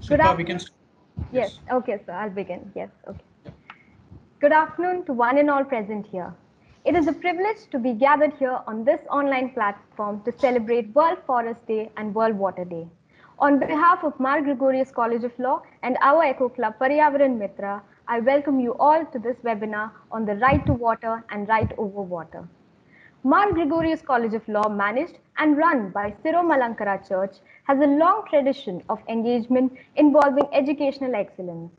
Good Shilpa, we can afternoon. start. Yes, Yes. okay, sir, I'll begin. Yes, okay. Good afternoon to one and all present here. It is a privilege to be gathered here on this online platform to celebrate World Forest Day and World Water Day. On behalf of Mar Gregorius College of Law and our Eco Club Paryavaran Mitra, I welcome you all to this webinar on the right to water and right over water. Mar Gregorius College of Law, managed and run by Siro Malankara Church, has a long tradition of engagement involving educational excellence.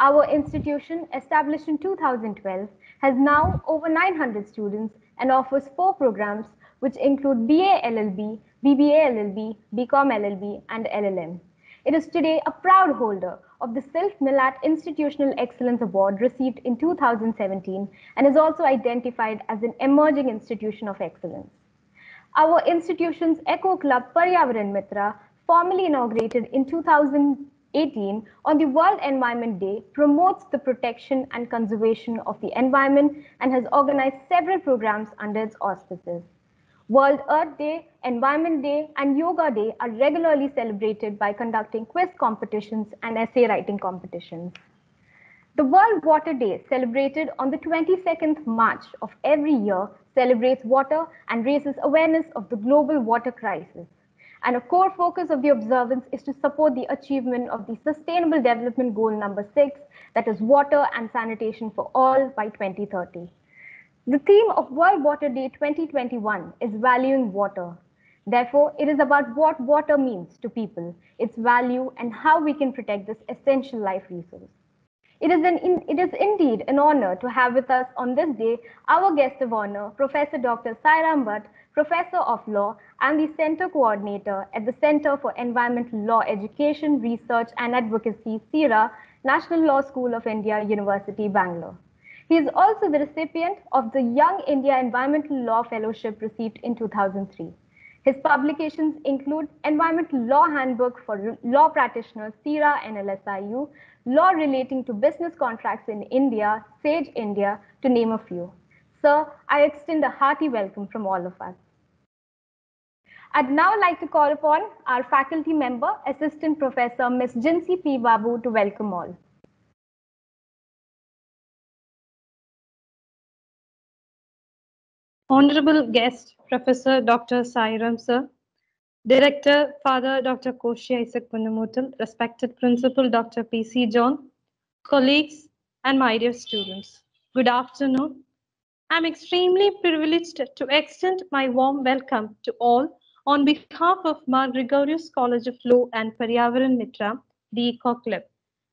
Our institution, established in 2012, has now over 900 students and offers 4 programs which include BA LLB, BBA LLB, BCom LLB, and LLM. It is today a proud holder of the Sylph Millat Institutional Excellence Award received in 2017 and is also identified as an emerging institution of excellence. Our institution's Eco Club Paryavaran Mitra, formally inaugurated in 2018 on the World Environment Day, promotes the protection and conservation of the environment and has organized several programs under its auspices. World Earth Day, Environment Day, and Yoga Day are regularly celebrated by conducting quiz competitions and essay writing competitions. The World Water Day, celebrated on the 22nd March of every year, celebrates water and raises awareness of the global water crisis. And a core focus of the observance is to support the achievement of the Sustainable Development Goal number 6, that is water and sanitation for all by 2030. The theme of World Water Day 2021 is valuing water. Therefore, it is about what water means to people, its value, and how we can protect this essential life resource. It is indeed an honor to have with us on this day our guest of honor, Professor Dr. Sairam Bhatt, Professor of Law and the Center Coordinator at the Center for Environmental Law Education, Research and Advocacy, CERA, National Law School of India, University, Bangalore. He is also the recipient of the Young India Environmental Law Fellowship received in 2003. His publications include Environmental Law Handbook for Law Practitioners, CERA and LSIU, Law Relating to Business Contracts in India, SAGE India, to name a few. Sir, I extend a hearty welcome from all of us. I'd now like to call upon our faculty member, Assistant Professor Ms. Jinsi P. Babu, to welcome all. Honorable guest, Professor Dr. Sairam Sir, Director, Father Dr. Koshi Isaac Punamutal, respected Principal Dr. P.C. John, colleagues, and my dear students. Good afternoon. I'm extremely privileged to extend my warm welcome to all on behalf of Mar Gregorius College of Law and Paryavaran Mitra, the Eco Club.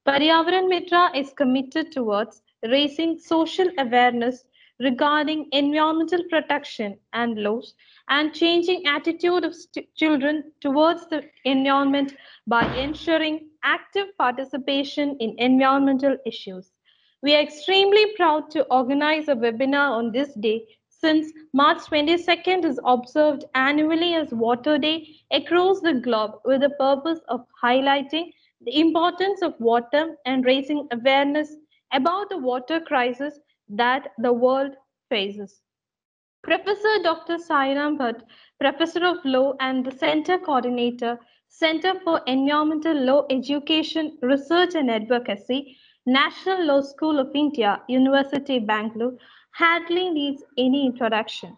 Paryavaran Mitra is committed towards raising social awareness regarding environmental protection and laws and changing attitude of children towards the environment by ensuring active participation in environmental issues. We are extremely proud to organize a webinar on this day since March 22nd is observed annually as Water Day across the globe with the purpose of highlighting the importance of water and raising awareness about the water crisis that the world faces. Professor Dr. Sairam Bhatt, Professor of Law and the Center Coordinator, Center for Environmental Law Education, Research and Advocacy, National Law School of India, University Bangalore, hardly needs any introduction.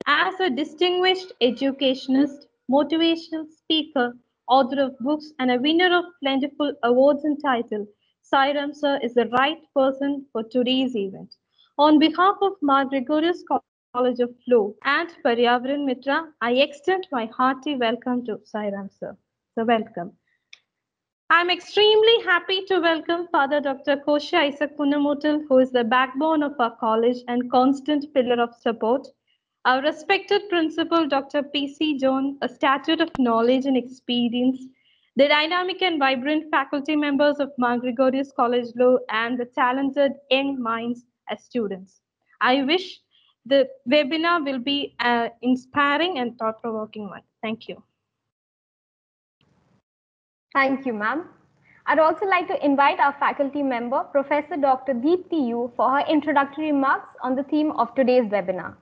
As a distinguished educationist, motivational speaker, author of books, and a winner of plentiful awards and titles, Sairam Sir is the right person for today's event. On behalf of Mar Gregorius College of Law and Paryavaran Mitra, I extend my hearty welcome to Sairam Sir. So welcome. I'm extremely happy to welcome Father Dr. Koshi Isaac Punamutal, who is the backbone of our college and constant pillar of support. Our respected principal, Dr. P.C. John, a statue of knowledge and experience, the dynamic and vibrant faculty members of Mar Gregorius College Law, and the talented young minds as students. I wish the webinar will be an inspiring and thought-provoking one. Thank you. Thank you, ma'am. I'd also like to invite our faculty member, Professor Dr. Deepti Yu, for her introductory remarks on the theme of today's webinar.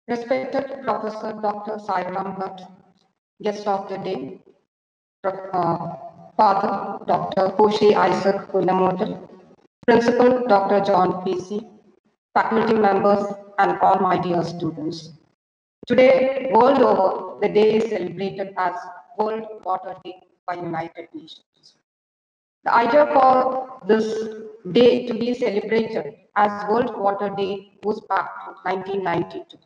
Respected Professor Dr. Sairam Bhatt, guest of the day, Father Dr. Koshi Isaac Kunnamotal, Principal Dr. John P.C., faculty members, and all my dear students. Today, world over, the day is celebrated as World Water Day by United Nations. The idea for this day to be celebrated as World Water Day goes back to 1992,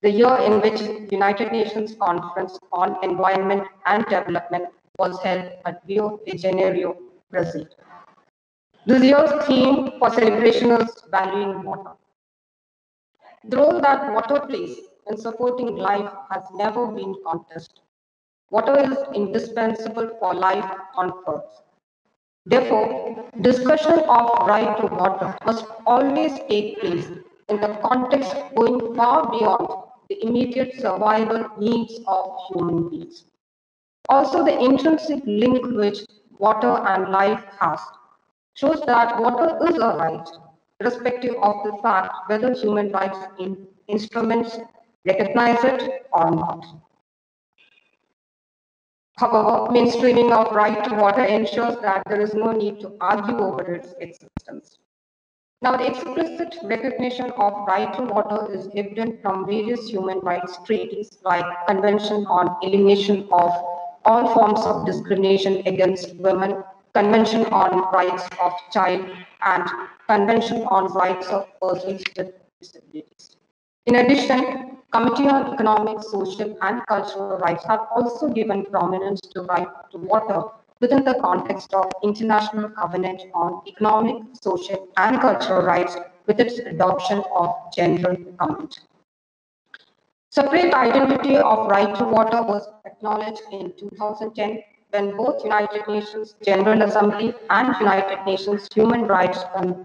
the year in which the United Nations Conference on Environment and Development was held at Rio de Janeiro, Brazil. This year's theme for celebration is valuing water. The role that water plays in supporting life has never been contested. Water is indispensable for life on Earth. Therefore, discussion of right to water must always take place in the context going far beyond the immediate survival needs of human beings. Also, the intrinsic link which water and life has shows that water is a right, irrespective of the fact whether human rights instruments recognize it or not. However, mainstreaming of right to water ensures that there is no need to argue over its existence. Now, the explicit recognition of right to water is evident from various human rights treaties like Convention on Elimination of All Forms of Discrimination Against Women, Convention on Rights of Child, and Convention on Rights of Persons with Disabilities. In addition, Committee on Economic, Social, and Cultural Rights have also given prominence to right to water within the context of International Covenant on Economic, Social, and Cultural Rights with its adoption of General Comment. Separate identity of right to water was acknowledged in 2010 when both United Nations General Assembly and United Nations Human Rights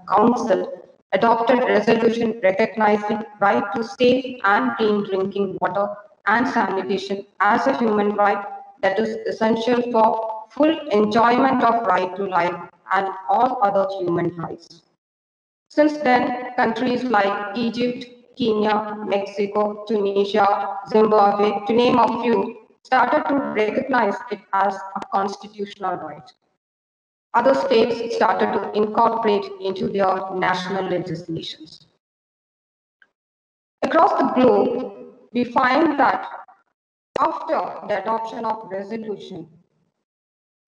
Council adopted a resolution recognizing right to safe and clean drinking water and sanitation as a human right that is essential for full enjoyment of right to life and all other human rights. Since then, countries like Egypt, Kenya, Mexico, Tunisia, Zimbabwe, to name a few, started to recognize it as a constitutional right. Other states started to incorporate into their national legislations. Across the globe, we find that after the adoption of resolution,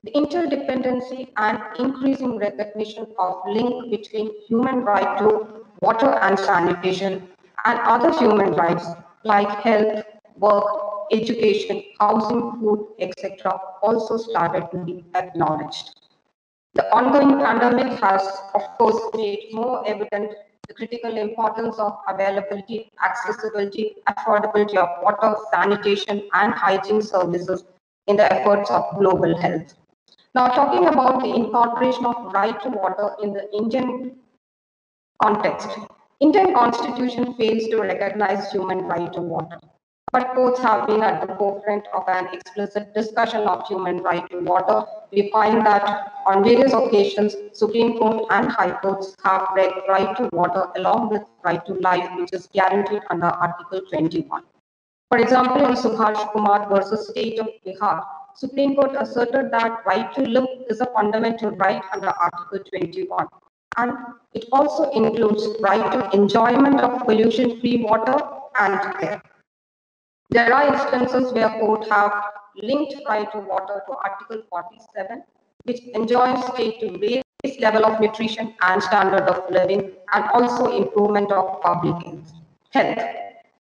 the interdependency and increasing recognition of link between human right to water and sanitation and other human rights like health, work, education, housing, food, etc. also started to be acknowledged. The ongoing pandemic has, of course, made more evident the critical importance of availability, accessibility, affordability of water, sanitation, and hygiene services in the efforts of global health. Now, talking about the incorporation of right to water in the Indian context, Indian Constitution fails to recognize human right to water, but courts have been at the forefront of an explicit discussion of human right to water. We find that on various occasions, Supreme Court and High Courts have read right to water along with right to life, which is guaranteed under Article 21. For example, in Subhash Kumar versus State of Bihar, Supreme Court asserted that right to live is a fundamental right under Article 21. And it also includes right to enjoyment of pollution-free water and air. There are instances where courts have linked right to water to Article 47, which enjoins state to raise level of nutrition and standard of living, and also improvement of public health.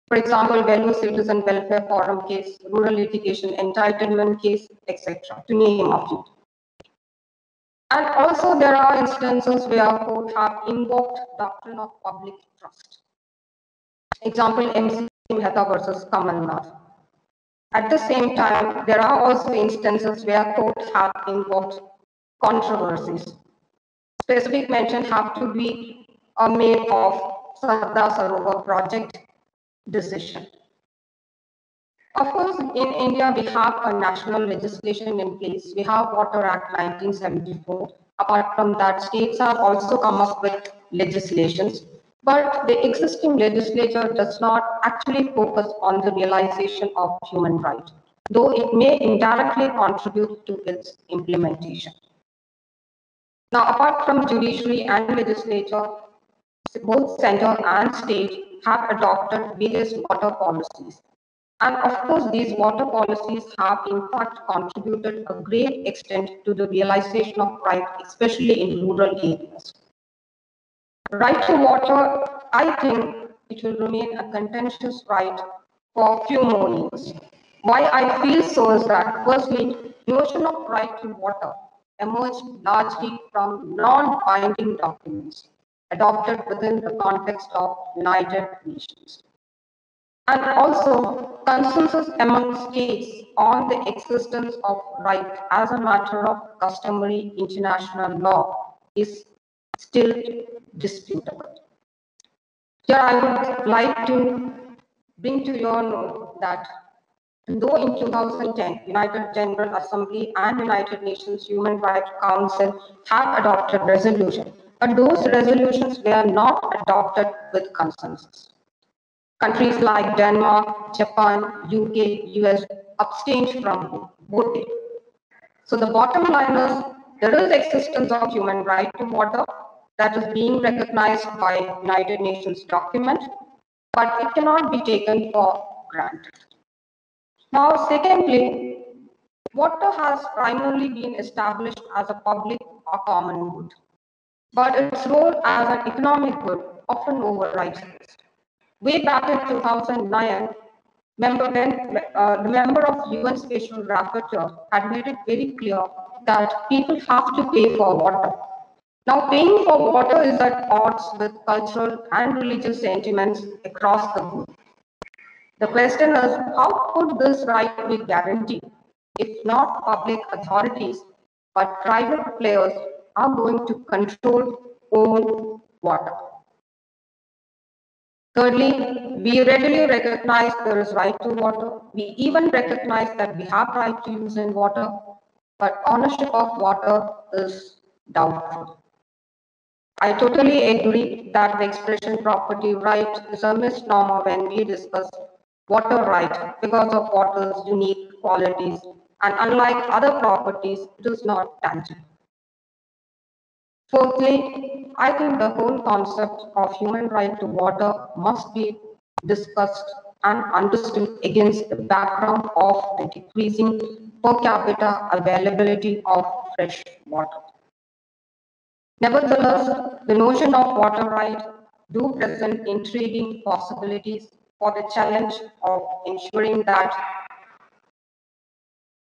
For example, Value Citizen Welfare Forum case, rural education entitlement case, etc., to name a few. And also there are instances where courts have invoked doctrine of public trust. Example, MC Mehta versus Kamal Nath. At the same time, there are also instances where courts have invoked controversies. Specific mention have to be made of Sardar Sarovar project decision. Of course, in India, we have a national legislation in place. We have Water Act 1974. Apart from that, states have also come up with legislations. But the existing legislature does not actually focus on the realization of human rights, though it may indirectly contribute to its implementation. Now, apart from judiciary and legislature, both center and state have adopted various water policies. And of course, these water policies have in fact contributed a great extent to the realization of right, especially in rural areas. Right to water, I think it will remain a contentious right for a few more years. Why I feel so is that, firstly, notion of right to water emerged largely from non-binding documents adopted within the context of United Nations. And also, consensus among states on the existence of right as a matter of customary international law is still disputable. Here I would like to bring to your note that though in 2010, United General Assembly and United Nations Human Rights Council have adopted resolutions, but those resolutions were not adopted with consensus. Countries like Denmark, Japan, UK, US abstained from voting. So the bottom line is there is existence of human right to water that is being recognized by United Nations document, but it cannot be taken for granted. Now, secondly, water has primarily been established as a public or common good, but its role as an economic good often overrides this. Way back in 2009, the member of UN Special Rapporteur had made it very clear that people have to pay for water. Now, paying for water is at odds with cultural and religious sentiments across the globe. The question is, how could this right be guaranteed if not public authorities, but private players are going to control own water? Thirdly, we readily recognize there is right to water. We even recognize that we have right to use in water, but ownership of water is doubtful. I totally agree that the expression property right is a misnomer when we discuss water right because of water's unique qualities, and unlike other properties, it is not tangible. Fourthly, I think the whole concept of human right to water must be discussed and understood against the background of the decreasing per capita availability of fresh water. Nevertheless, the notion of water right do present intriguing possibilities for the challenge of ensuring that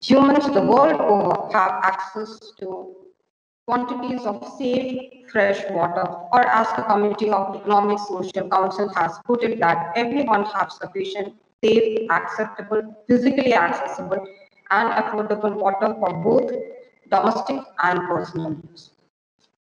humans the world over have access to quantities of safe, fresh water, or as the Committee of Economic Social Council has put it, that everyone has sufficient, safe, acceptable, physically accessible, and affordable water for both domestic and personal use.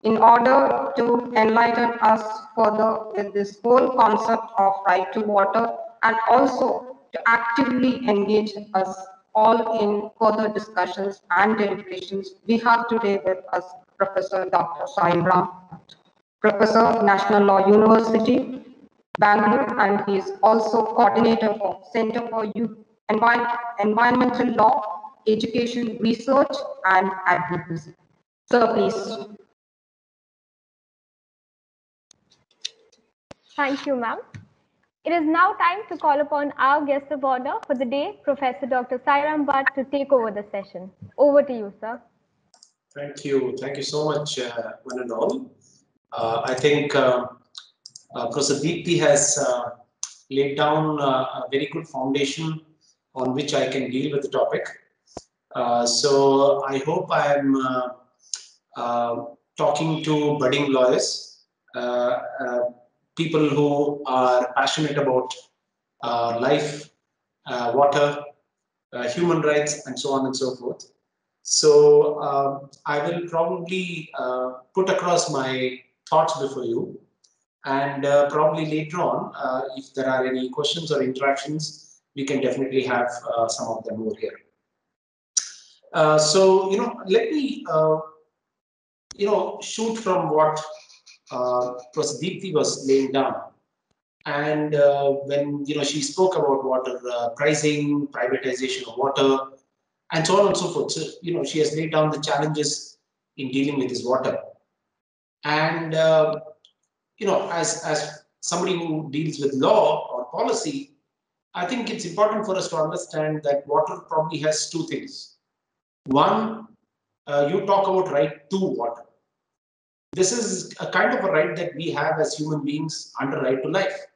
In order to enlighten us further with this whole concept of right to water, and also to actively engage us all in further discussions and deliberations, we have today with us Professor Dr. Sairam, Professor, National Law University, Bangalore, and he is also coordinator for Center for Youth Environmental Law, Education, Research, and Advocacy. Sir, please. Thank you, ma'am. It is now time to call upon our guest of honor for the day, Professor Dr. Sairam Bhatt, to take over the session. Over to you, sir. Thank you. Thank you so much, one and all. I think Professor Deepti has laid down a very good foundation on which I can deal with the topic. So I hope I am talking to budding lawyers, people who are passionate about life, water, human rights, and so on and so forth. So I will probably put across my thoughts before you, and probably later on, if there are any questions or interactions, we can definitely have some of them over here. So let me shoot from what Deepti was laying down. And when she spoke about water pricing, privatization of water, and so on and so forth. So she has laid down the challenges in dealing with this water. And as somebody who deals with law or policy, I think it's important for us to understand that water probably has two things. One, you talk about right to water. This is a kind of a right that we have as human beings under right to life.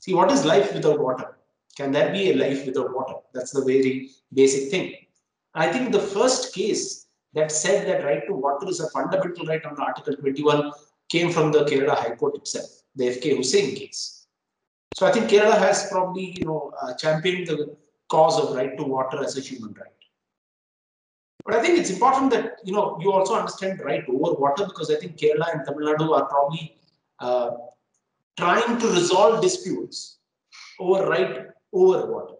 See, what is life without water? Can there be a life without water? That's the very basic thing. I think the first case that said that right to water is a fundamental right under Article 21 came from the Kerala High Court itself, the F.K. Hussain case. So I think Kerala has probably, championed the cause of right to water as a human right. But I think it's important that, you also understand right over water, because I think Kerala and Tamil Nadu are probably trying to resolve disputes over right over water,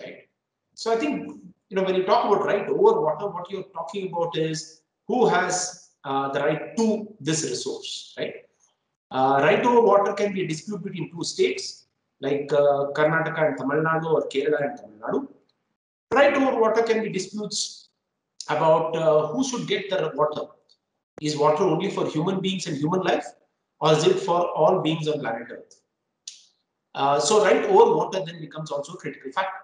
right? So I think, when you talk about right over water, what you're talking about is who has the right to this resource, right? Right over water can be a dispute between two states, like Karnataka and Tamil Nadu, or Kerala and Tamil Nadu. Right over water can be disputes about who should get the water. Is water only for human beings and human life, or is it for all beings on planet Earth? So right over water then becomes also a critical factor.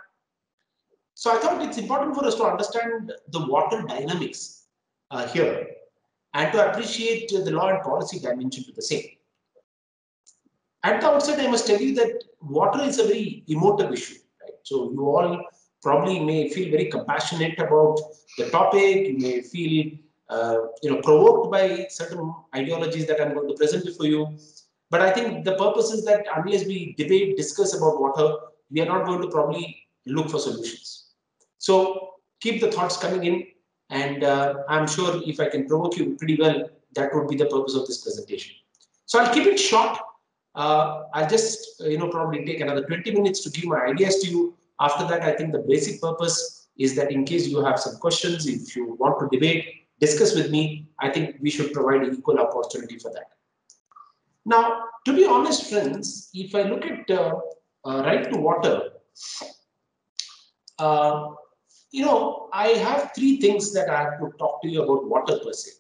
So I thought it's important for us to understand the water dynamics here, and to appreciate the law and policy dimension to the same. At the outset, I must tell you that water is a very emotive issue, right? So you all probably may feel very compassionate about the topic. You may feel provoked by certain ideologies that I'm going to present before you. But I think the purpose is that unless we debate, discuss about water, we are not going to probably look for solutions. So keep the thoughts coming in, and I'm sure if I can provoke you pretty well, that would be the purpose of this presentation. So I'll keep it short. I'll just probably take another 20 minutes to give my ideas to you. After that, I think the basic purpose is that in case you have some questions, if you want to debate, discuss with me, I think we should provide equal opportunity for that. Now, to be honest, friends, if I look at right to water, I have three things that I have to talk to you about water per se.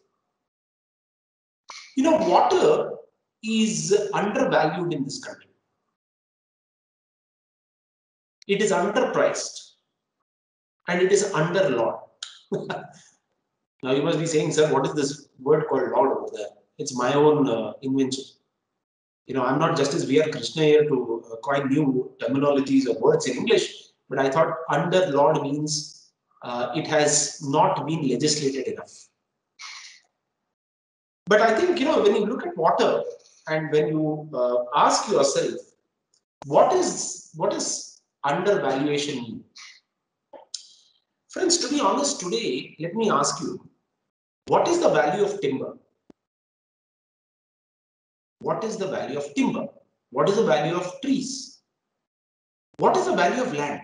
Water is undervalued in this country. It is underpriced, and it is underlawed. Now you must be saying, sir, what is this word called law over there? It's my own invention. I'm not Justice V.R. Krishna here to coin new terminologies or words in English, but I thought underlawed means it has not been legislated enough. But I think, when you look at water and when you ask yourself, what is undervaluation mean? Friends, to be honest, today, let me ask you, what is the value of timber? What is the value of timber? What is the value of trees? What is the value of land?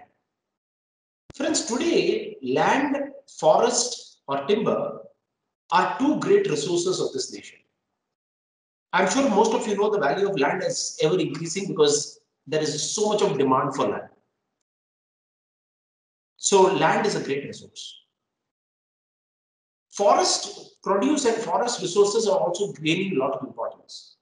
Friends, today, land, forest, or timber are two great resources of this nation. I'm sure most of you know the value of land is ever increasing because there is so much of demand for land. So land is a great resource. Forest produce and forest resources are also gaining a lot of importance.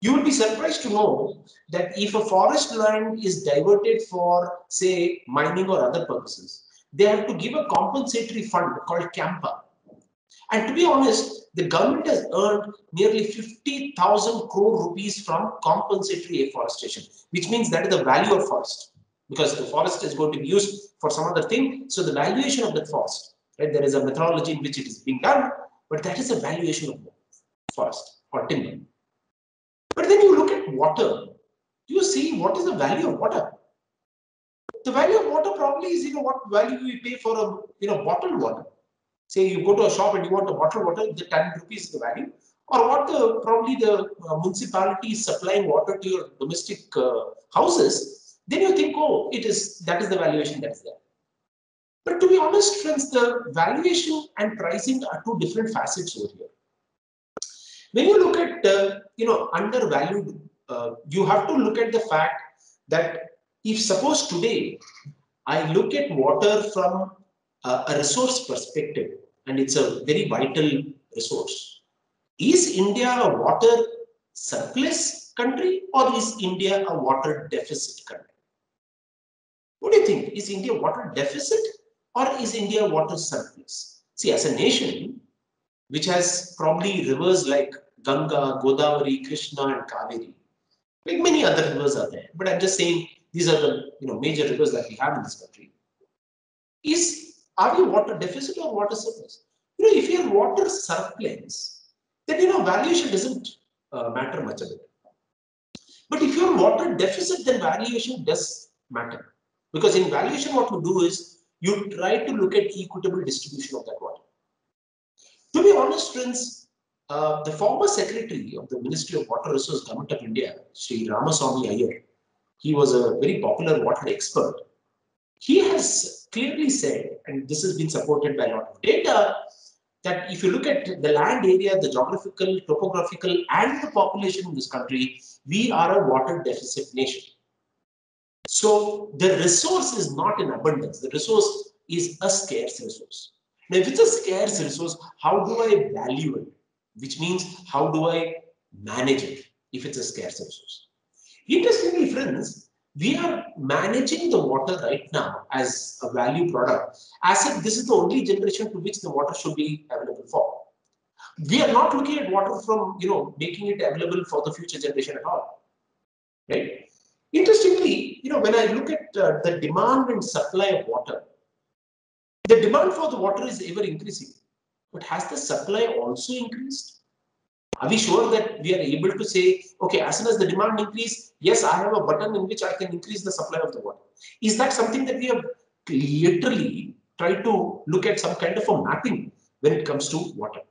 You will be surprised to know that if a forest land is diverted for, say, mining or other purposes, they have to give a compensatory fund called CAMPA. And to be honest, the government has earned nearly 50,000 crore rupees from compensatory afforestation, which means that is the value of forest, because the forest is going to be used for some other thing. So the valuation of that forest, right? There is a methodology in which it is being done, but that is a valuation of forest or timber. But then you look at water, you see what is the value of water. The value of water probably is, what value we pay for a bottled water. Say you go to a shop and you want a bottled water, the 10 rupees is the value. Or what probably the municipality is supplying water to your domestic houses, then you think, oh, that is the valuation that is there. But to be honest, friends, the valuation and pricing are two different facets over here. When you look at, undervalued, you have to look at the fact that if suppose today I look at water from a resource perspective, and it's a very vital resource. Is India a water surplus country or is India a water deficit country? What do you think? Is India water deficit or is India water surplus? See, as a nation which has probably rivers like Ganga, Godavari, Krishna, and Kaveri, like many other rivers are there, but I'm just saying these are the major rivers that we have in this country. Are you water deficit or water surplus? If you're water surplus, then valuation doesn't matter much of it. But if you're water deficit, then valuation does matter. Because in valuation, what you do is you try to look at equitable distribution of that water. To be honest, friends, the former secretary of the Ministry of Water Resources, Government of India, Sri Ramaswamy Iyer, he was a very popular water expert. He has clearly said, and this has been supported by a lot of data, that if you look at the land area, the geographical, topographical, and the population in this country, we are a water deficit nation. So the resource is not in abundance. The resource is a scarce resource. Now, if it's a scarce resource, how do I value it? Which means, how do I manage it if it's a scarce resource? Interestingly, friends, we are managing the water right now as a value product, as if this is the only generation to which the water should be available for. We are not looking at water from, making it available for the future generation at all, right? Interestingly, when I look at the demand and supply of water, the demand for the water is ever increasing, but has the supply also increased? Are we sure that we are able to say, okay, as soon as the demand increase, yes, I have a button in which I can increase the supply of the water? Is that something that we have literally tried to look at some kind of a mapping when it comes to water?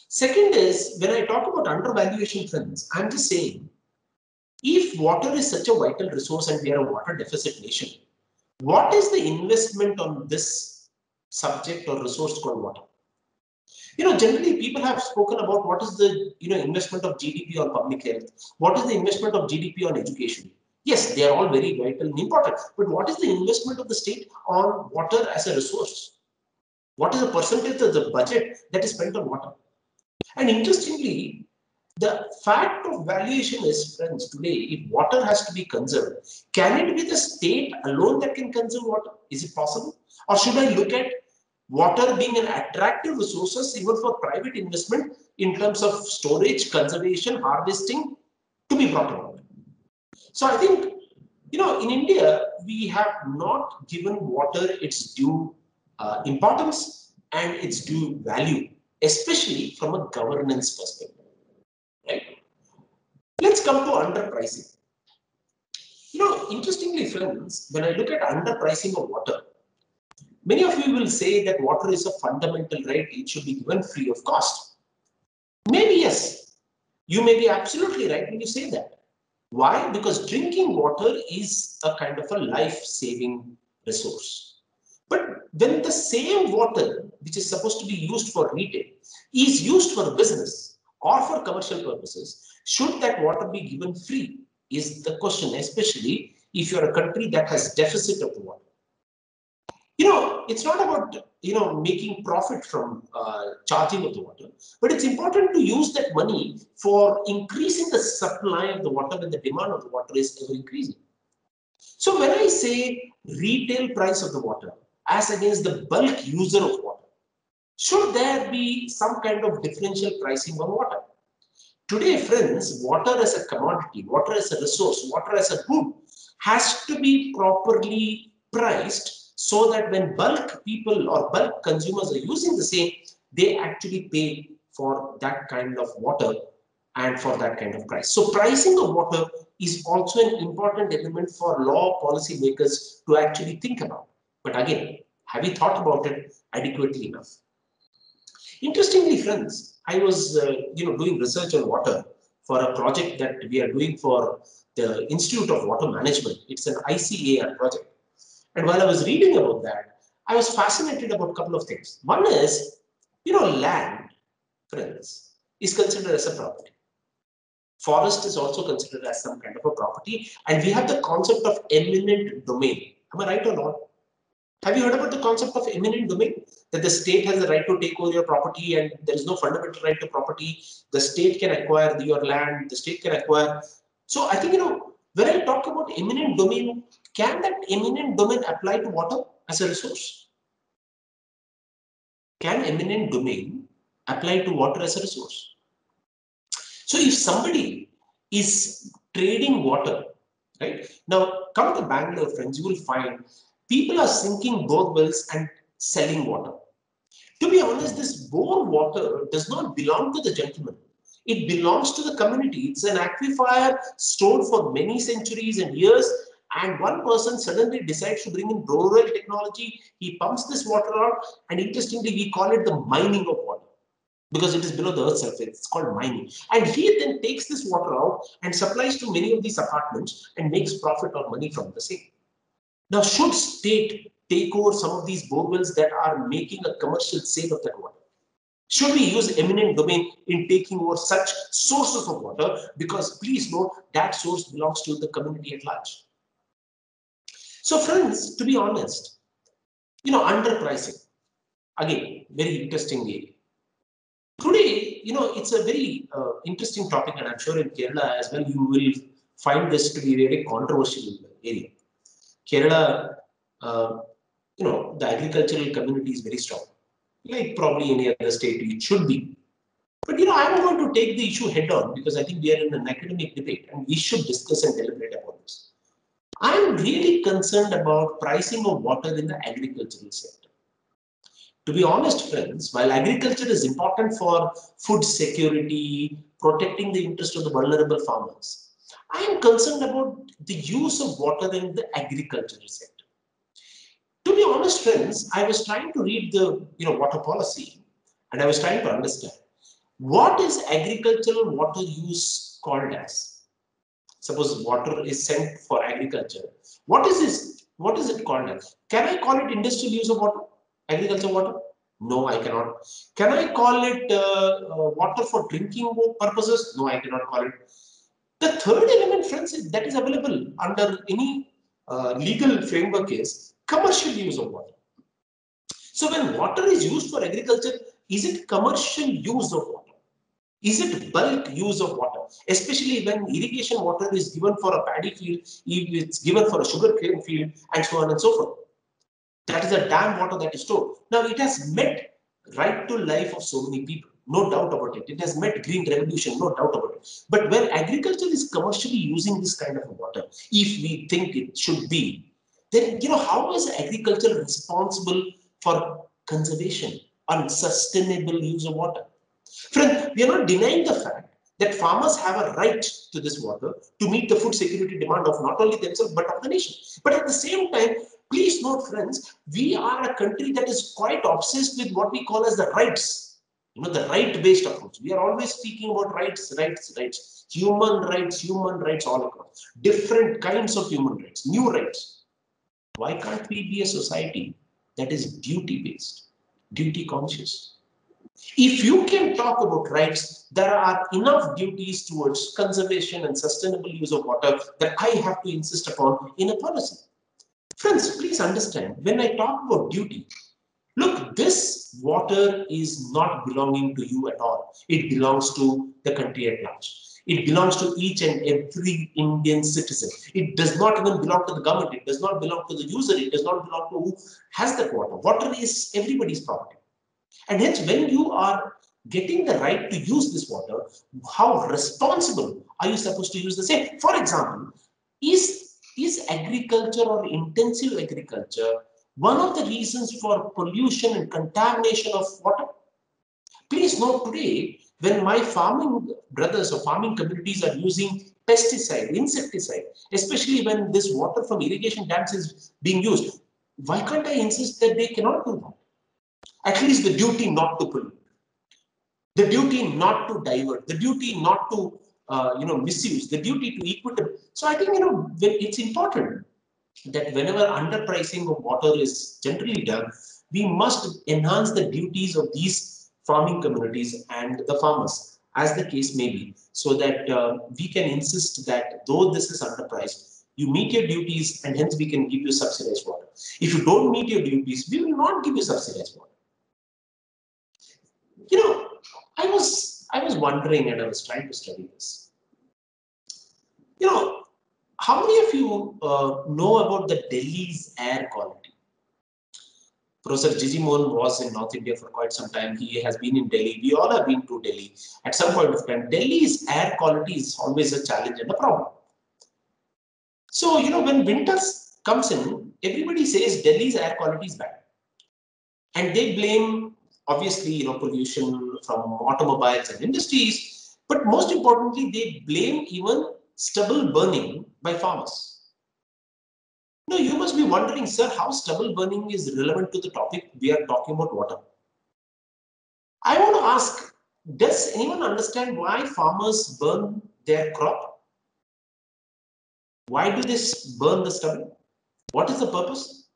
Second is, when I talk about undervaluation, friends, I'm just saying, if water is such a vital resource and we are a water deficit nation, what is the investment on this subject or resource called water? Generally people have spoken about what is the investment of GDP on public health, what is the investment of GDP on education. Yes, they are all very vital and important, but what is the investment of the state on water as a resource? What is the percentage of the budget that is spent on water? And interestingly, the fact of valuation is, friends, today, if water has to be conserved, can it be the state alone that can conserve water? Is it possible? Or should I look at water being an attractive resource even for private investment in terms of storage, conservation, harvesting to be brought about? So I think, in India, we have not given water its due importance and its due value, especially from a governance perspective. Right? Let's come to underpricing. Interestingly, friends, when I look at underpricing of water, many of you will say that water is a fundamental right, it should be given free of cost. Maybe yes, you may be absolutely right when you say that. Why? Because drinking water is a kind of a life-saving resource. But when the same water, which is supposed to be used for retail, is used for business or for commercial purposes, should that water be given free? Is the question, especially if you're a country that has deficit of the water. It's not about, making profit from charging of the water, but it's important to use that money for increasing the supply of the water when the demand of the water is ever increasing. So when I say retail price of the water as against the bulk user of water, should there be some kind of differential pricing on water? Today, friends, water as a commodity, water as a resource, water as a good has to be properly priced so that when bulk people or bulk consumers are using the same, they actually pay for that kind of water and for that kind of price. So pricing of water is also an important element for law policy makers to actually think about. But again, have we thought about it adequately enough? Interestingly, friends, I was doing research on water for a project that we are doing for the Institute of Water Management. It's an ICAR project. And while I was reading about that, I was fascinated about a couple of things. One is, land, friends. is considered as a property. Forest is also considered as some kind of a property, and we have the concept of eminent domain. Am I right or not? Have you heard about the concept of eminent domain? That the state has the right to take over your property and there is no fundamental right to property. The state can acquire your land, the state can acquire. So I think, when I talk about eminent domain, can that eminent domain apply to water as a resource? Can eminent domain apply to water as a resource? So if somebody is trading water, right? Now come to Bangalore, friends, you will find people are sinking bore wells and selling water. To be honest, this bore water does not belong to the gentleman. It belongs to the community. It's an aquifer stored for many centuries and years. And one person suddenly decides to bring in borewell technology. He pumps this water out, and interestingly, we call it the mining of water because it is below the earth's surface. It's called mining. And he then takes this water out and supplies to many of these apartments and makes profit or money from the same. Now, should state take over some of these borewells that are making a commercial sale of that water? Should we use eminent domain in taking over such sources of water? Because please note that source belongs to the community at large. So friends, to be honest, underpricing, again, very interesting area. Today, it's a very interesting topic, and I'm sure in Kerala as well, you will find this to be a very controversial area. Kerala, the agricultural community is very strong, like probably any other state it should be. But I'm going to take the issue head on because I think we are in an academic debate and we should discuss and deliberate about this. I'm really concerned about pricing of water in the agricultural sector. To be honest, friends, while agriculture is important for food security, protecting the interest of the vulnerable farmers, I am concerned about the use of water in the agricultural sector. To be honest, friends, I was trying to read the water policy, and I was trying to understand what is agricultural water use called as. Suppose water is sent for agriculture. What is this? What is it called as? Can I call it industrial use of water? Agriculture water? No, I cannot. Can I call it water for drinking purposes? No, I cannot call it. The third element, friends, that is available under any legal framework is commercial use of water. So when water is used for agriculture, is it commercial use of water? Is it bulk use of water? Especially when irrigation water is given for a paddy field, if it's given for a sugar cane field, and so on and so forth. That is a dam water that is stored. Now it has met right to life of so many people. No doubt about it. It has met green revolution, no doubt about it. But when agriculture is commercially using this kind of water, if we think it should be, then how is agriculture responsible for conservation and sustainable use of water? Friend, we are not denying the fact that farmers have a right to this water to meet the food security demand of not only themselves but of the nation. But at the same time, please note, friends, we are a country that is quite obsessed with what we call as the rights. The right-based approach. We are always speaking about rights, human rights all across. Different kinds of human rights, new rights. Why can't we be a society that is duty-based, duty-conscious? If you can talk about rights, there are enough duties towards conservation and sustainable use of water that I have to insist upon in a policy. Friends, please understand, when I talk about duty, look, this water is not belonging to you at all. It belongs to the country at large. It belongs to each and every Indian citizen. It does not even belong to the government. It does not belong to the user. It does not belong to who has that water. Water is everybody's property. And hence, when you are getting the right to use this water, how responsible are you supposed to use the same? For example, is agriculture or intensive agriculture one of the reasons for pollution and contamination of water? Please note today, when my farming brothers or farming communities are using pesticide, insecticide, especially when this water from irrigation dams is being used, why can't I insist that they cannot do that? At least the duty not to pollute, the duty not to divert, the duty not to misuse, the duty to equitable. So I think it's important that whenever underpricing of water is generally done, we must enhance the duties of these farming communities and the farmers. as the case may be, so that we can insist that though this is underpriced, you meet your duties and hence we can give you subsidized water. If you don't meet your duties, we will not give you subsidized water. You know, I was wondering and I was trying to study this. You know, how many of you know about the Delhi's air quality? Professor Jijimohan was in North India for quite some time. He has been in Delhi. We all have been to Delhi at some point of time. Delhi's air quality is always a challenge and a problem. So, you know, when winters comes in, everybody says Delhi's air quality is bad. And they blame, obviously, you know, pollution from automobiles and industries. But most importantly, they blame even stubble burning by farmers. No, you must be wondering, sir, how stubble burning is relevant to the topic we are talking about water. I want to ask, does anyone understand why farmers burn their crop? Why do they burn the stubble? What is the purpose?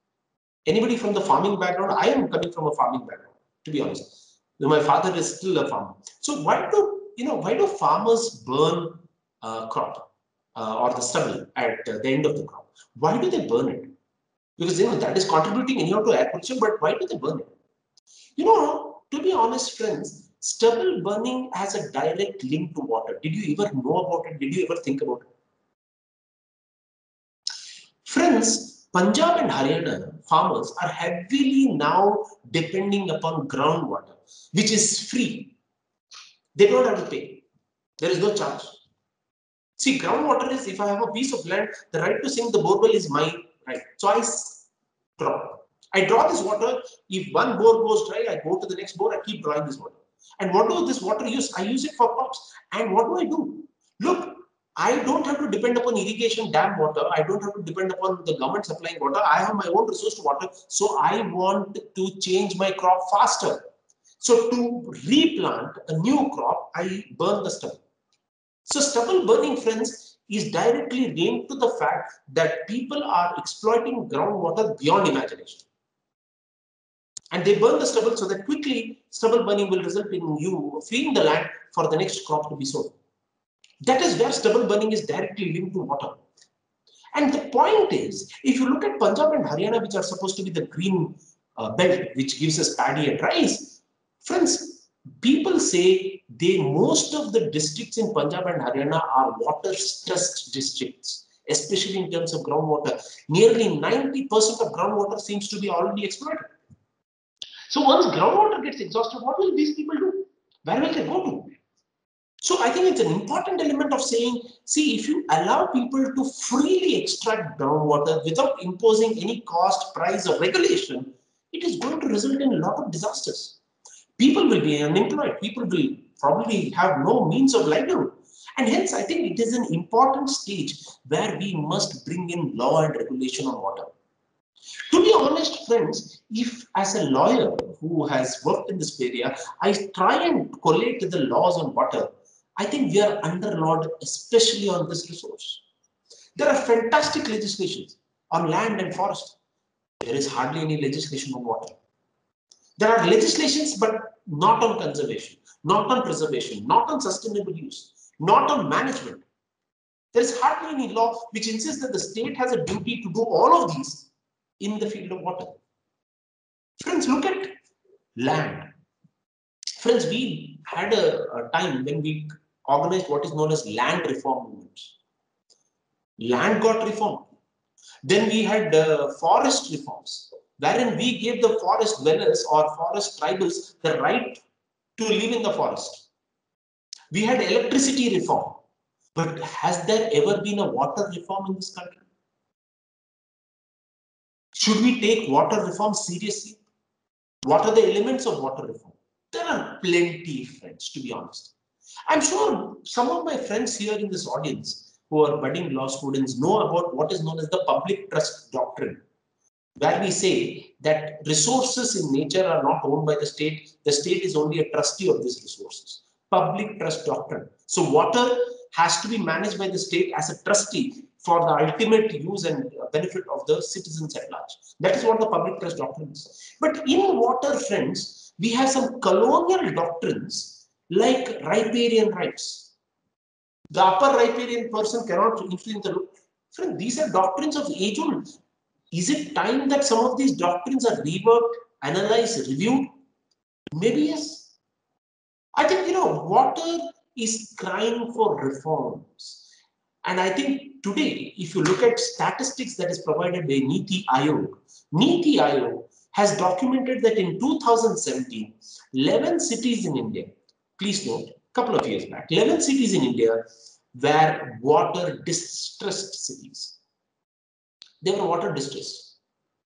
Anybody from the farming background? I am coming from a farming background, to be honest. My father is still a farmer. So why do farmers burn crop or the stubble at the end of the crop? Why do they burn it? Because that is contributing anyhow to air pollution, but why do they burn it? You know, to be honest, friends, stubble burning has a direct link to water. Did you ever know about it? Did you ever think about it? Friends, Punjab and Haryana farmers are heavily now depending upon groundwater, which is free. They don't have to pay. There is no charge. See, groundwater is, if I have a piece of land, the right to sink the borewell is my right. So I draw this water. If one bore goes dry, I go to the next bore, I keep drawing this water. And what do this water use? I use it for crops. And what do? Look, I don't have to depend upon irrigation dam water. I don't have to depend upon the government supplying water. I have my own resource to water. So I want to change my crop faster. So to replant a new crop, I burn the stubble. So stubble burning, friends, is directly linked to the fact that people are exploiting groundwater beyond imagination. And they burn the stubble so that quickly stubble burning will result in you freeing the land for the next crop to be sown. That is where stubble burning is directly linked to water. And the point is, if you look at Punjab and Haryana, which are supposed to be the green belt, which gives us paddy and rice, friends, people say most of the districts in Punjab and Haryana are water-stressed districts, especially in terms of groundwater. Nearly 90% of groundwater seems to be already exploited. So once groundwater gets exhausted, what will these people do? Where will they go to? So I think it's an important element of saying, see, if you allow people to freely extract groundwater without imposing any cost, price, or regulation, it is going to result in a lot of disasters. People will be unemployed. People will probably have no means of livelihood. And hence, I think it is an important stage where we must bring in law and regulation on water. To be honest, friends, if as a lawyer who has worked in this area, I try and collate the laws on water, I think we are underlawed, especially on this resource. There are fantastic legislations on land and forest. There is hardly any legislation on water. There are legislations, but not on conservation, not on preservation, not on sustainable use, not on management. There is hardly any law which insists that the state has a duty to do all of these in the field of water. Friends, look at land. Friends, we had a time when we organized what is known as land reform movements. Land got reformed. Then we had forest reforms, wherein we gave the forest dwellers or forest tribals the right to live in the forest. We had electricity reform. But has there ever been a water reform in this country? Should we take water reform seriously? What are the elements of water reform? There are plenty, friends, to be honest. I'm sure some of my friends here in this audience who are budding law students know about what is known as the public trust doctrine, where we say that resources in nature are not owned by the state is only a trustee of these resources. Public trust doctrine. So water has to be managed by the state as a trustee for the ultimate use and benefit of the citizens at large. That is what the public trust doctrine is. But in water, friends, we have some colonial doctrines like riparian rights. The upper riparian person cannot influence the lower. Friend, these are doctrines of age old. Is it time that some of these doctrines are reworked, analyzed, reviewed? Maybe yes. I think, water is crying for reforms. And I think today, if you look at statistics that is provided by Niti Aayog has documented that in 2017, 11 cities in India, please note, a couple of years back, 11 cities in India were water distressed cities. They were water distressed.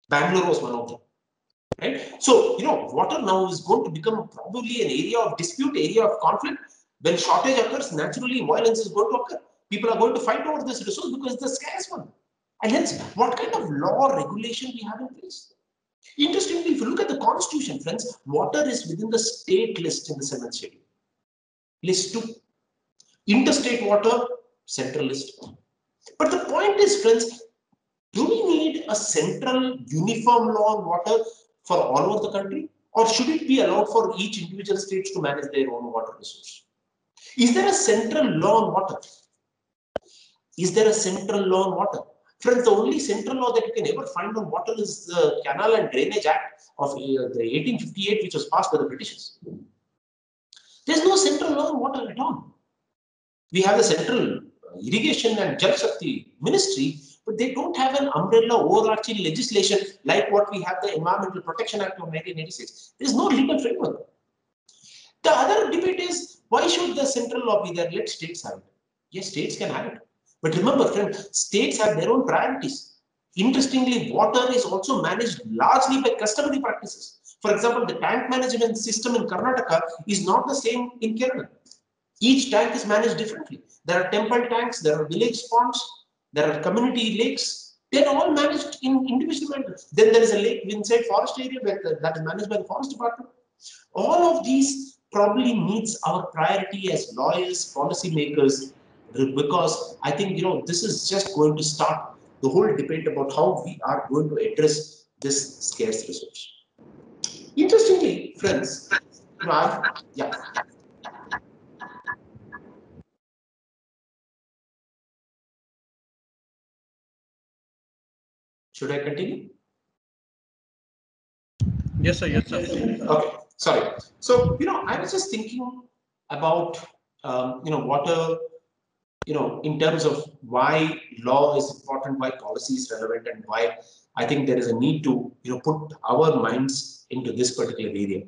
Bangalore was one of them. Right? So, water now is going to become probably an area of dispute, area of conflict. When shortage occurs, naturally violence is going to occur. People are going to fight over this resource because it's a scarce one. And hence, what kind of law or regulation we have in place? Interestingly, if you look at the constitution, friends, water is within the state list in the 7th schedule. List 2. Interstate water, central list. But the point is, friends, do we need a central uniform law on water for all over the country? Or should it be allowed for each individual states to manage their own water resource? Is there a central law on water? Is there a central law on water? Friends, the only central law that you can ever find on water is the Canal and Drainage Act of the 1858, which was passed by the Britishers. There's no central law on water at all. We have the Central Irrigation and Jal Shakti Ministry, but they don't have an umbrella overarching legislation like what we have the Environmental Protection Act of 1986. There's no legal framework. The other debate is, why should the central law be there? Let states have it. Yes, states can have it. But remember, friend, states have their own priorities. Interestingly, water is also managed largely by customary practices. For example, the tank management system in Karnataka is not the same in Kerala. Each tank is managed differently. There are temple tanks, there are village ponds, there are community lakes. They're all managed in individual manners. Then there is a lake inside forest area that is managed by the forest department. All of these probably needs our priority as lawyers, policy makers, because I think, this is just going to start the whole debate about how we are going to address this scarce resource. Interestingly, friends, yeah. Should I continue? Yes, sir. Yes, sir. Okay, sorry. So, I was just thinking about, water, in terms of why law is important, why policy is relevant, and why I think there is a need to, put our minds into this particular area.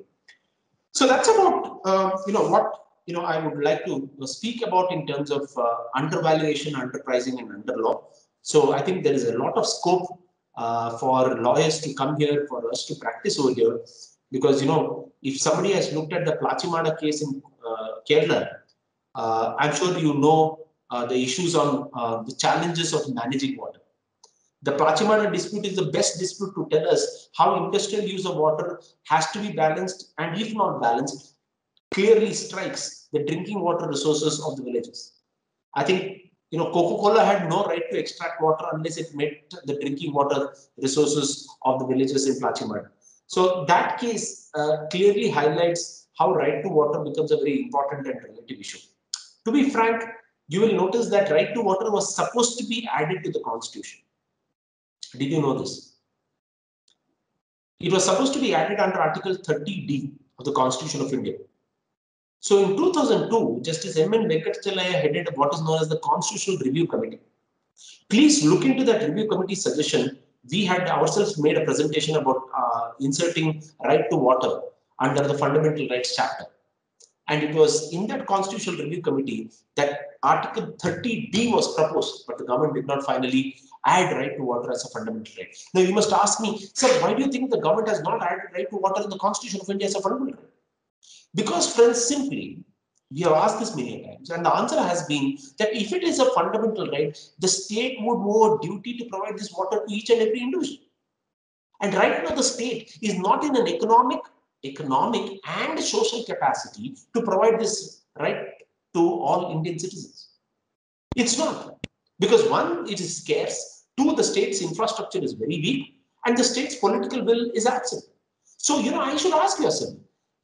So that's about, what, I would like to speak about in terms of undervaluation, underpricing, and underlaw. So I think there is a lot of scope for lawyers to come here, for us to practice over here, because if somebody has looked at the Plachimada case in Kerala, I'm sure the issues on the challenges of managing water. The Plachimada dispute is the best dispute to tell us how industrial use of water has to be balanced, and if not balanced, clearly strikes the drinking water resources of the villages. I think Coca-Cola had no right to extract water unless it met the drinking water resources of the villages in Plachimada. So that case clearly highlights how right to water becomes a very important and relative issue. To be frank, you will notice that right to water was supposed to be added to the constitution. Did you know this? It was supposed to be added under Article 30D of the Constitution of India. So in 2002, Justice M.N. Venkatachalaya headed what is known as the Constitutional Review Committee. Please look into that review committee suggestion. We had ourselves made a presentation about inserting right to water under the Fundamental Rights chapter. And it was in that Constitutional Review Committee that Article 30D was proposed, but the government did not finally add right to water as a fundamental right. Now you must ask me, sir, why do you think the government has not added right to water in the Constitution of India as a fundamental right? Because, friends, simply, we have asked this many times, and the answer has been that if it is a fundamental right, the state would owe a duty to provide this water to each and every individual. And right now, the state is not in an economic and social capacity to provide this right to all Indian citizens. It's not. Because one, it is scarce. Two, the state's infrastructure is very weak. And the state's political will is absent. So, I should ask yourself,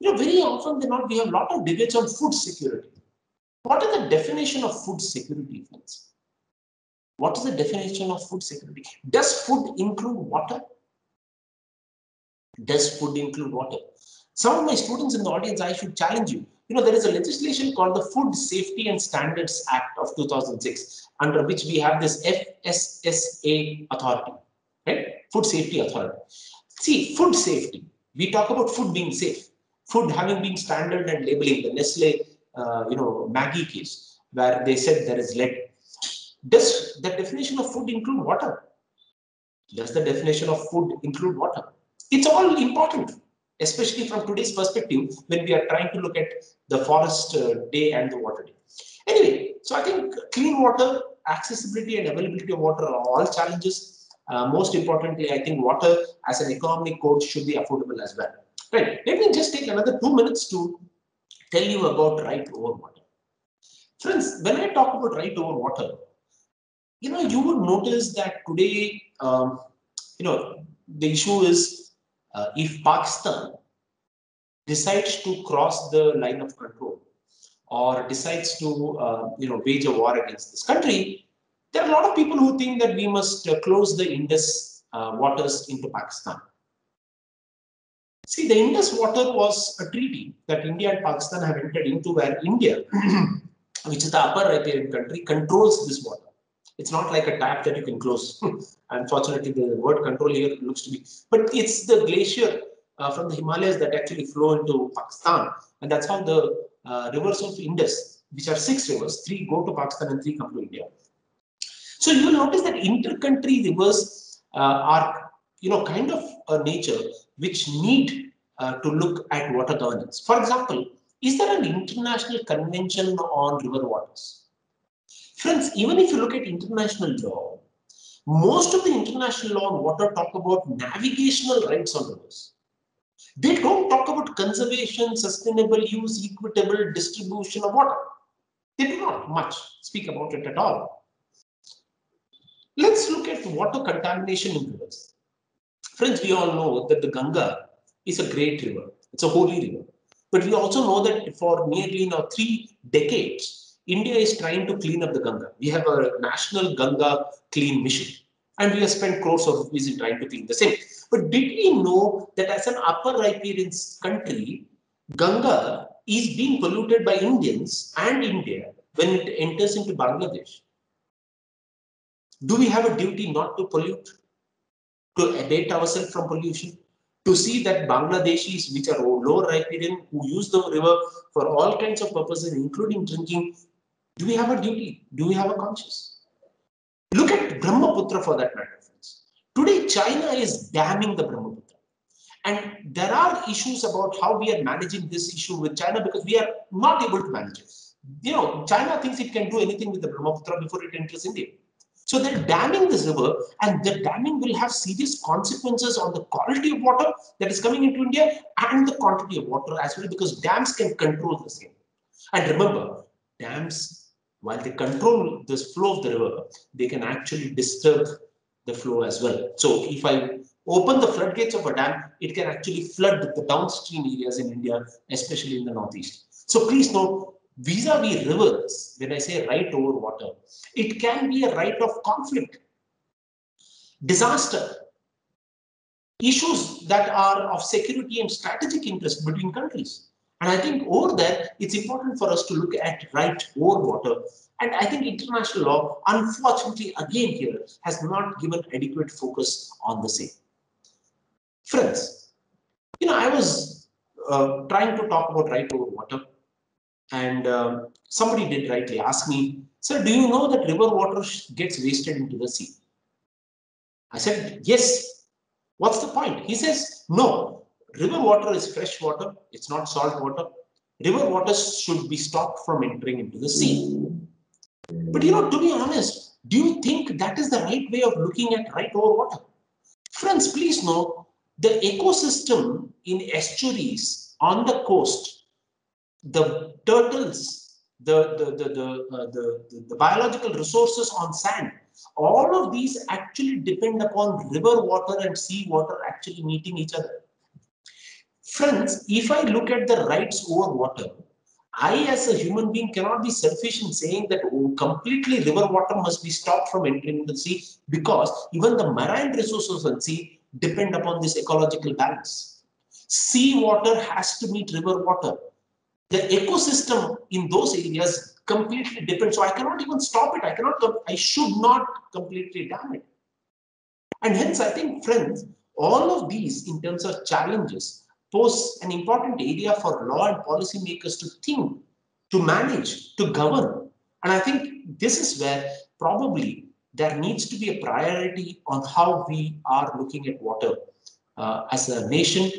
very often we have a lot of debates on food security. What is the definition of food security, friends? What is the definition of food security? Does food include water? Does food include water? Some of my students in the audience, I should challenge you. There is a legislation called the Food Safety and Standards Act of 2006, under which we have this FSSA authority, right? Food Safety Authority. See, food safety. We talk about food being safe, food having been standard and labeling. The Nestle, Maggie case, where they said there is lead. Does the definition of food include water? Does the definition of food include water? It's all important, especially from today's perspective when we are trying to look at the forest day and the water day. Anyway, so I think clean water, accessibility and availability of water are all challenges. Most importantly, I think water as an economic code should be affordable as well. Right. Let me just take another 2 minutes to tell you about right over water. Friends, when I talk about right over water, you would notice that today, the issue is if Pakistan decides to cross the line of control or decides to, wage a war against this country, there are a lot of people who think that we must close the Indus waters into Pakistan. See, the Indus water was a treaty that India and Pakistan have entered into, where India, which is the upper riparian country, controls this water. It's not like a tap that you can close. Unfortunately, the word control here looks to be, but it's the glacier from the Himalayas that actually flow into Pakistan. And that's how the rivers of Indus, which are 6 rivers, 3 go to Pakistan and 3 come to India. So you will notice that inter-country rivers are, kind of a nature which need to look at water governance. For example, is there an international convention on river waters? Friends, even if you look at international law, most of the international law on water talk about navigational rights on rivers. They don't talk about conservation, sustainable use, equitable distribution of water. They do not much speak about it at all. Let's look at water contamination in rivers. Friends, we all know that the Ganga is a great river. It's a holy river. But we also know that for nearly 3 decades, India is trying to clean up the Ganga. We have a national Ganga clean mission. And we have spent crores of rupees in trying to clean the same. But did we know that as an upper riparian country, Ganga is being polluted by Indians and India when it enters into Bangladesh? Do we have a duty not to pollute, to abate ourselves from pollution, to see that Bangladeshis, which are lower riparian, who use the river for all kinds of purposes, including drinking, do we have a duty? Do we have a conscience? Look at Brahmaputra for that matter, friends. Today, China is damming the Brahmaputra. And there are issues about how we are managing this issue with China because we are not able to manage it. China thinks it can do anything with the Brahmaputra before it enters India. So they're damming this river, and the damming will have serious consequences on the quality of water that is coming into India and the quantity of water as well, because dams can control the same. And remember, dams, while they control this flow of the river, they can actually disturb the flow as well. So if I open the floodgates of a dam, it can actually flood the downstream areas in India, especially in the northeast. So please note, vis-a-vis rivers, when I say right over water, it can be a right of conflict, disaster, issues that are of security and strategic interest between countries. And I think over there, it's important for us to look at right over water. And I think international law, unfortunately, again here, has not given adequate focus on the same. Friends, I was trying to talk about right over water. And somebody did rightly ask me, sir, do you know that river water gets wasted into the sea? I said, yes. What's the point? He says, no, river water is fresh water. It's not salt water. River water should be stopped from entering into the sea. But to be honest, do you think that is the right way of looking at right over water? Friends, please know the ecosystem in estuaries on the coast, the turtles, the biological resources on sand, all of these actually depend upon river water and sea water actually meeting each other. Friends, if I look at the rights over water, I as a human being cannot be selfish in saying that completely river water must be stopped from entering into the sea, because even the marine resources of the sea depend upon this ecological balance. Sea water has to meet river water. The ecosystem in those areas completely depends. So I cannot even stop it. I should not completely dam it. And hence, I think, friends, all of these in terms of challenges pose an important area for law and policymakers to think, to manage, to govern. And I think this is where probably there needs to be a priority on how we are looking at water as a nation,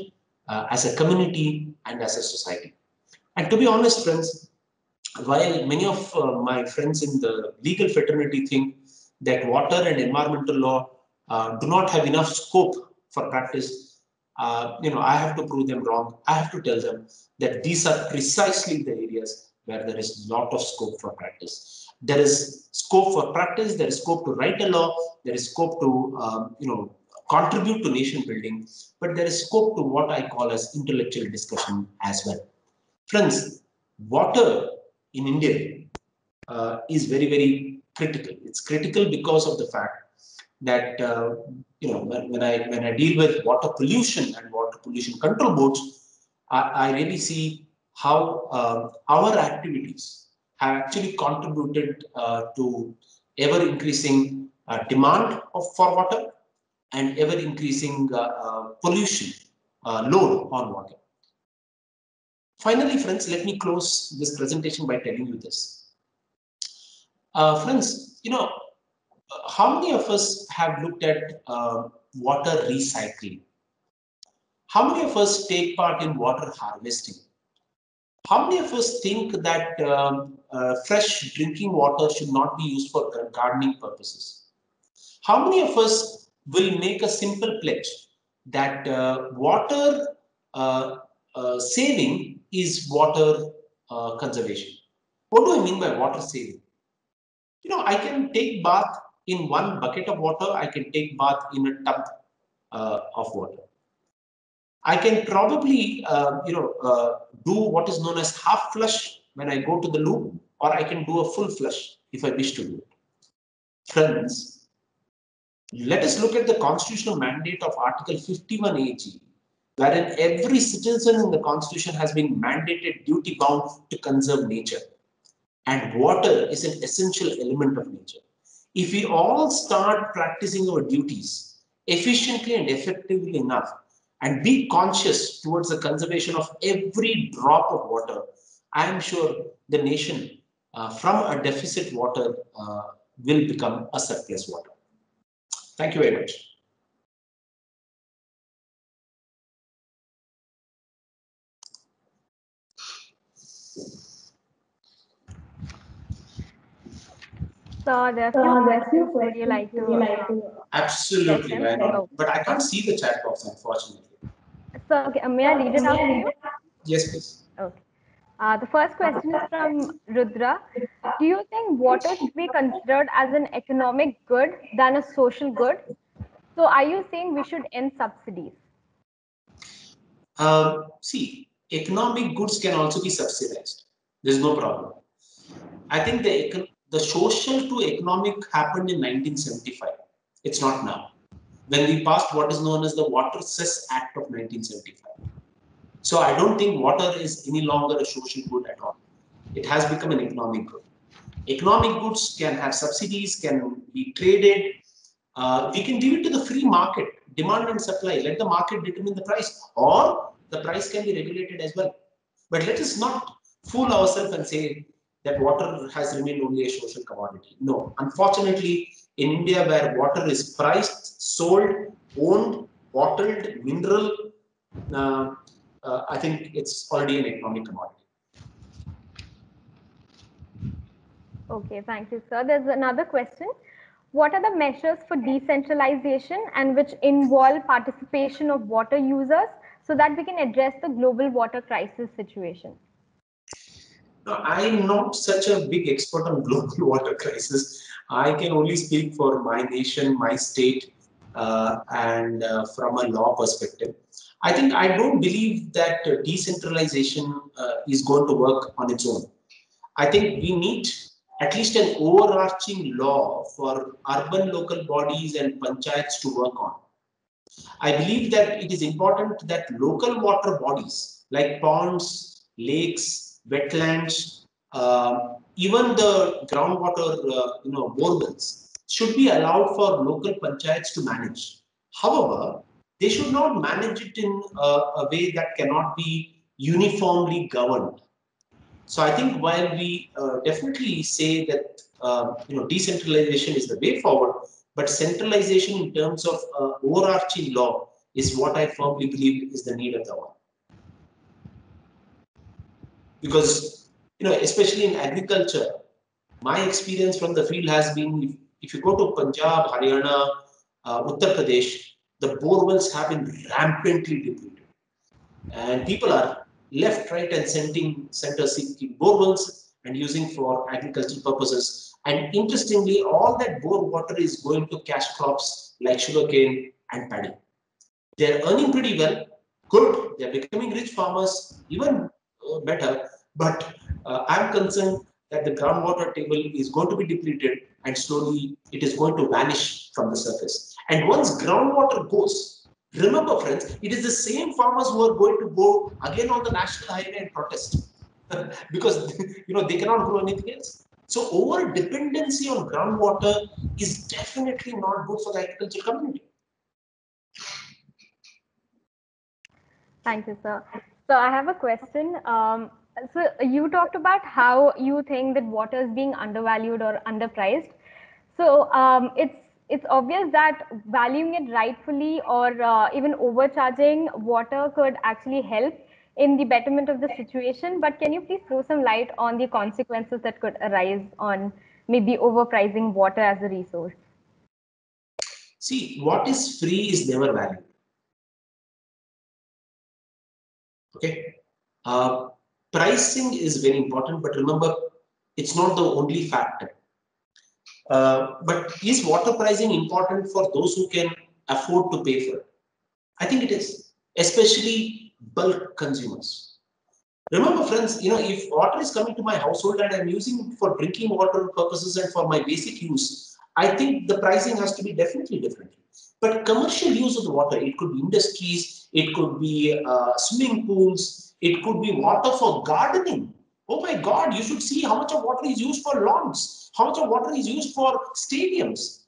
as a community, and as a society. And to be honest, friends, while many of my friends in the legal fraternity think that water and environmental law do not have enough scope for practice, I have to prove them wrong. I have to tell them that these are precisely the areas where there is a lot of scope for practice. There is scope for practice. There is scope to write a law. There is scope to, contribute to nation building. But there is scope to what I call as intellectual discussion as well. Friends, water in India is very, very critical. It's critical because of the fact that when I deal with water pollution and water pollution control boards, I really see how our activities have actually contributed to ever increasing demand for water and ever increasing pollution load on water. Finally, friends, let me close this presentation by telling you this. Friends, how many of us have looked at water recycling? How many of us take part in water harvesting? How many of us think that fresh drinking water should not be used for gardening purposes? How many of us will make a simple pledge that water saving is water conservation? What do I mean by water saving? I can take bath in one bucket of water. I can take bath in a tub of water. I can probably, do what is known as half flush when I go to the loo, or I can do a full flush if I wish to do it. Friends, let us look at the constitutional mandate of Article 51 AG, wherein every citizen in the Constitution has been mandated duty bound to conserve nature. And water is an essential element of nature. If we all start practicing our duties efficiently and effectively enough, and be conscious towards the conservation of every drop of water, I am sure the nation from a deficit water will become a surplus water. Thank you very much. So there are a few questions. Would you like to? Absolutely, Why not? not? But I can't see the chat box, unfortunately. So okay, may I read it out to you? Yes, please. Okay. The first question is from Rudra. Do you think water should be considered as an economic good than a social good? So are you saying we should end subsidies? See, economic goods can also be subsidized. There's no problem. I think the social to economic happened in 1975. It's not now. When we passed what is known as the Water Cess Act of 1975. So I don't think water is any longer a social good at all. It has become an economic good. Economic goods can have subsidies, can be traded. We can leave it to the free market, demand and supply. Let the market determine the price, or the price can be regulated as well. But let us not fool ourselves and say that water has remained only a social commodity. No, unfortunately, in India, where water is priced, sold, owned, bottled, mineral, I think it's already an economic commodity. Okay, thank you, sir. There's another question. What are the measures for decentralization and which involve participation of water users so that we can address the global water crisis situation? No, I'm not such a big expert on global water crisis. I can only speak for my nation, my state, and from a law perspective. I don't believe that decentralization is going to work on its own. I think we need at least an overarching law for urban local bodies and panchayats to work on. I believe that it is important that local water bodies like ponds, lakes, wetlands, even the groundwater, borewells should be allowed for local panchayats to manage. However, they should not manage it in a way that cannot be uniformly governed. So I think while we definitely say that decentralization is the way forward, but centralization in terms of overarching law is what I firmly believe is the need of the hour. Because especially in agriculture, my experience from the field has been if you go to Punjab, Haryana, Uttar Pradesh, the borewells have been rampantly depleted, and people are left, right, and center seeking borewells and using for agricultural purposes. And interestingly, all that bore water is going to cash crops like sugarcane and paddy. They're earning pretty well, good. They're becoming rich farmers, even better. But I'm concerned that the groundwater table is going to be depleted and slowly it is going to vanish from the surface. And once groundwater goes, remember, friends, it is the same farmers who are going to go again on the national highway and protest because they cannot grow anything else. So over dependency on groundwater is definitely not good for the agricultural community. Thank you, sir. So I have a question. So you talked about how you think that water is being undervalued or underpriced. So it's obvious that valuing it rightfully or even overcharging water could actually help in the betterment of the situation. But can you please throw some light on the consequences that could arise on maybe overpricing water as a resource? See, what is free is never valued. Okay. Pricing is very important, but remember, it's not the only factor. But is water pricing important for those who can afford to pay for it? I think it is, especially bulk consumers. Remember, friends, if water is coming to my household and I'm using it for drinking water purposes and for my basic use, I think the pricing has to be definitely different. But commercial use of the water, it could be industries, it could be swimming pools, it could be water for gardening. Oh my God, you should see how much of water is used for lawns, how much of water is used for stadiums.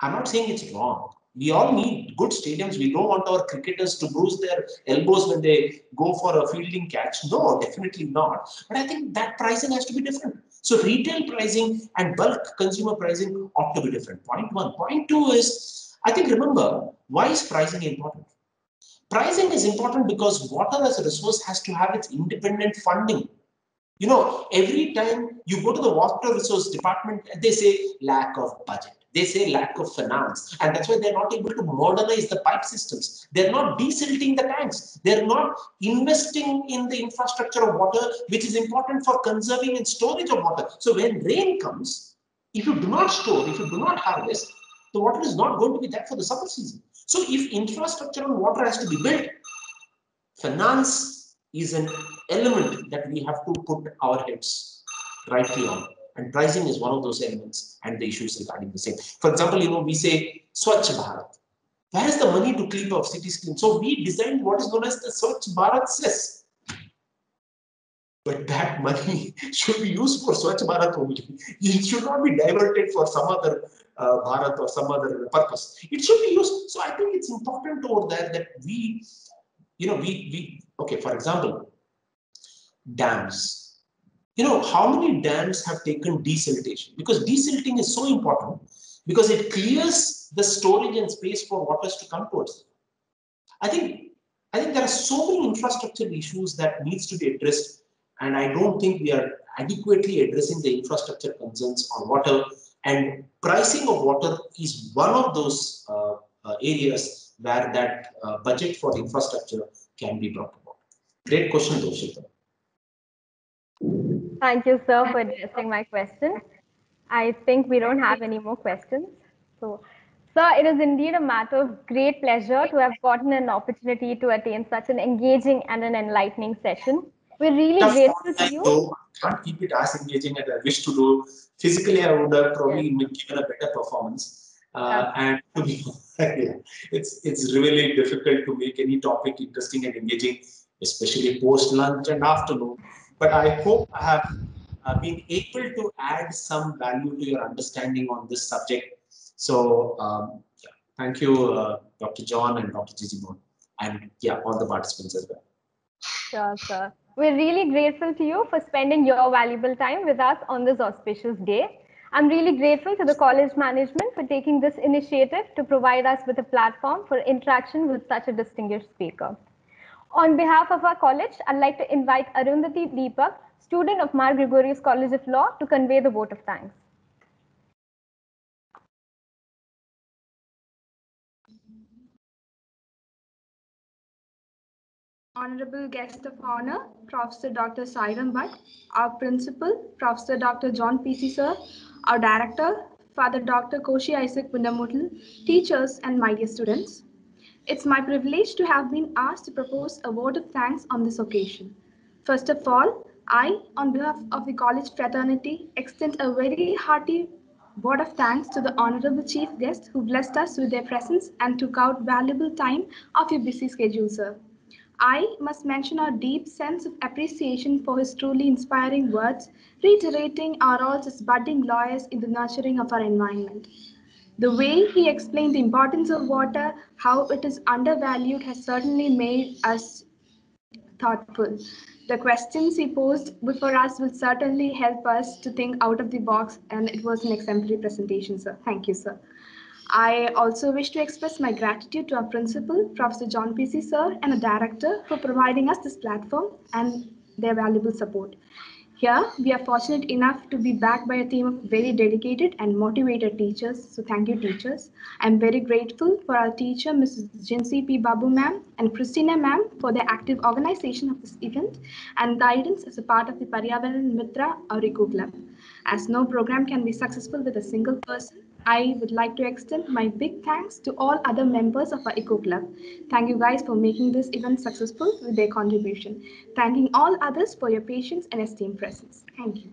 I'm not saying it's wrong. We all need good stadiums. We don't want our cricketers to bruise their elbows when they go for a fielding catch. No, definitely not. But I think that pricing has to be different. So retail pricing and bulk consumer pricing ought to be different. Point one. Point two is, I think, remember, why is pricing important? Pricing is important because water as a resource has to have its independent funding. Every time you go to the water resource department, they say lack of budget. They say lack of finance. And that's why they're not able to modernize the pipe systems. They're not desilting the tanks. They're not investing in the infrastructure of water, which is important for conserving and storage of water. So when rain comes, if you do not store, if you do not harvest, the water is not going to be there for the summer season. So if infrastructure on water has to be built, finance is an element that we have to put our heads rightly on. And pricing is one of those elements and the issues regarding the same. For example, we say Swachh Bharat. Where is the money to clean our cities clean? So we designed what is known as the Swachh Bharat cess. But that money should be used for Swachh Bharat only. It should not be diverted for some other Bharat or some other purpose. It should be used. So I think it's important over there that we okay, for example, dams. How many dams have taken desiltation? Because desilting is so important because it clears the storage and space for waters to come towards. I think there are so many infrastructure issues that needs to be addressed, and I don't think we are adequately addressing the infrastructure concerns on water. And pricing of water is one of those areas where that budget for infrastructure can be brought about. Great question, Doshita. Thank you, sir, for addressing my question. I think we don't have any more questions. So Sir, it is indeed a matter of great pleasure to have gotten an opportunity to attend such an engaging and an enlightening session. We're really Tough grateful to online you. though, I can't keep it as engaging as I wish to do. Physically, I would have probably given a better performance. And to be yeah, it's really difficult to make any topic interesting and engaging, especially post lunch and afternoon. But I hope I have been able to add some value to your understanding on this subject. So yeah, thank you, Dr. John and Dr. Jijimon, and yeah, all the participants as well. Sure, sir. We're really grateful to you for spending your valuable time with us on this auspicious day. I'm really grateful to the college management for taking this initiative to provide us with a platform for interaction with such a distinguished speaker. On behalf of our college, I'd like to invite Arundhati Deepak, student of Mar Gregorius College of Law, to convey the vote of thanks. Honorable guest of honor, Professor Dr. Sairam Bhatt, our principal, Professor Dr. John P.C. Sir, our director, Father Dr. Koshi Isaac Pundamuttal, teachers, and my dear students. It's my privilege to have been asked to propose a vote of thanks on this occasion. First of all, I, on behalf of the college fraternity, extend a very hearty vote of thanks to the honorable chief guest who blessed us with their presence and took out valuable time of your busy schedule, sir. I must mention our deep sense of appreciation for his truly inspiring words, reiterating our roles as budding lawyers in the nurturing of our environment. The way he explained the importance of water, how it is undervalued, has certainly made us thoughtful. The questions he posed before us will certainly help us to think out of the box, and it was an exemplary presentation, sir. Thank you, sir. I also wish to express my gratitude to our principal, Professor John P.C. Sir, and the director for providing us this platform and their valuable support. Here, we are fortunate enough to be backed by a team of very dedicated and motivated teachers. So thank you, teachers. I'm very grateful for our teacher, Mrs. Jinsi P. Babu ma'am and Christina ma'am for their active organization of this event and guidance as a part of the Paryavaran Mitra or Eco Club. As no program can be successful with a single person, I would like to extend my big thanks to all other members of our Eco Club. Thank you guys for making this event successful with their contribution. Thanking all others for your patience and esteemed presence. Thank you.